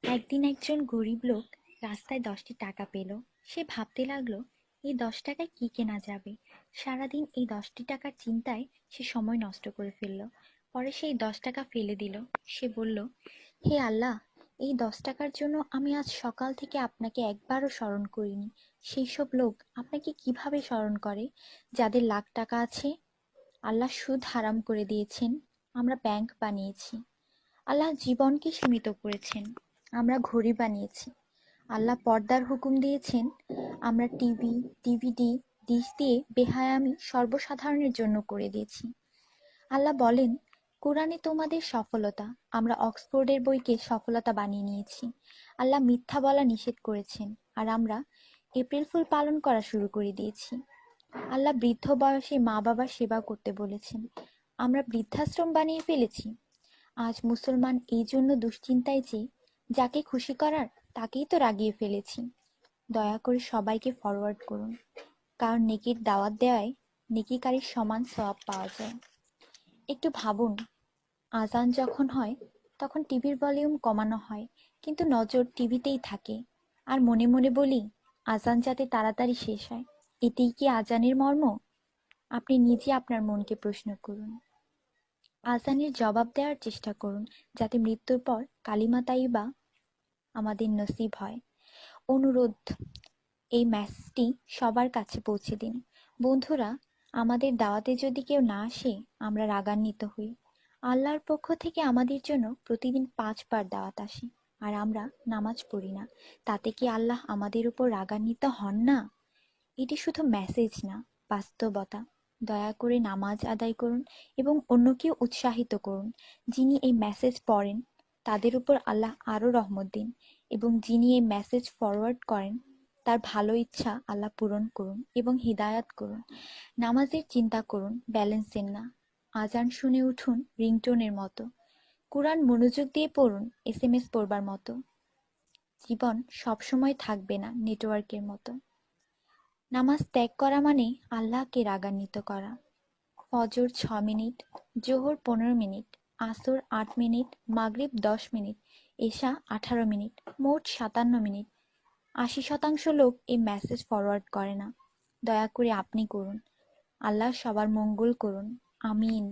একদিন একজন গরিব লোক রাস্তায় 10টি টাকা পেল। সে ভাবতে লাগলো, এই 10 টাকায় কি কেনা যাবে। সারাদিন এই 10টি টাকার চিন্তায় সে সময় নষ্ট করে ফেলল। পরে সেই 10 টাকা ফেলে দিল। সে বলল, হে আল্লাহ, এই 10 টাকার জন্য আমি আজ সকাল থেকে আপনাকে একবারও স্মরণ করিনি। সেই সব লোক আপনাকে কিভাবে স্মরণ করে যাদের লাখ টাকা আছে? আল্লাহ সুদ হারাম করে দিয়েছেন, আমরা ব্যাংক বানিয়েছি। আল্লাহ জীবনকে সীমিত করেছেন, আমরা ঘড়ি বানিয়েছি। আল্লাহ পর্দার হুকুম দিয়েছেন, আমরা টিভি, ডিভিডি, ডিশ দিয়ে বেহায়ামি সর্বসাধারণের জন্য করে দিয়েছি। আল্লাহ বলেন, কোরআনে তোমাদের সফলতা, আমরা অক্সফোর্ডের বইকে সফলতা বানিয়ে নিয়েছি। আল্লাহ মিথ্যা বলা নিষেধ করেছেন, আর আমরা এপ্রিল ফুল পালন করা শুরু করে দিয়েছি। আল্লাহ বৃদ্ধ বয়সে মা বাবার সেবা করতে বলেছেন, আমরা বৃদ্ধাশ্রম বানিয়ে ফেলেছি। আজ মুসলমান এই জন্য দুশ্চিন্তায় যে যাকে খুশি করার তাকেই তো রাগিয়ে ফেলেছি। দয়া করে সবাইকে ফরওয়ার্ড করুন, কারণ নেকির দাওয়াত দেওয়ায় নেকিকারীর সমান সওয়াব পাওয়া যায়। একটু ভাবুন, আজান যখন হয় তখন টিভির ভলিউম কমানো হয়, কিন্তু নজর টিভিতেই থাকে। আর মনে মনে বলি, আজান যাতে তাড়াতাড়ি শেষ হয়। এতেই কি আজানের মর্ম? আপনি নিজে আপনার মনকে প্রশ্ন করুন। আজানের জবাব দেওয়ার চেষ্টা করুন, যাতে মৃত্যুর পর কালিমা তাইয়্যিবা আমাদের নসিব হয়। অনুরোধ, এই মেসেজটি সবার কাছে পৌঁছে দিন। বন্ধুরা, আমাদের দাওয়াতে যদি কেউ না আসে, আমরা রাগান্বিত হই। আল্লাহর পক্ষ থেকে আমাদের জন্য প্রতিদিন 5 বার দাওয়াত আসে, আর আমরা নামাজ পড়ি না। তাতে কি আল্লাহ আমাদের উপর রাগান্বিত হন না? এটি শুধু মেসেজ না, বাস্তবতা। দয়া করে নামাজ আদায় করুন এবং অন্যকেও উৎসাহিত করুন। যিনি এই মেসেজ পড়েন তাদের উপর আল্লাহ আরও রহমত দিন, এবং যিনি এই মেসেজ ফরওয়ার্ড করেন তার ভালো ইচ্ছা আল্লাহ পূরণ করুন এবং হিদায়াত করুন। নামাজের চিন্তা করুন, ব্যালেন্সের না। আজান শুনে উঠুন রিংটোনের মতো। কোরআন মনোযোগ দিয়ে পড়ুন, এসএমএস পড়বার মতো। জীবন সবসময় থাকবে না নেটওয়ার্কের মতো। নামাজ ত্যাগ করা মানে আল্লাহকে রাগান্বিত করা। ফজর 6 মিনিট, জোহর 15 মিনিট, আসর 8 মিনিট, মাগরিব 10 মিনিট, এশা 18 মিনিট, মোট 57 মিনিট। 80% লোক এই মেসেজ ফরওয়ার্ড করে না। দয়া করে আপনি করুন। আল্লাহ সবার মঙ্গল করুন। আমিন।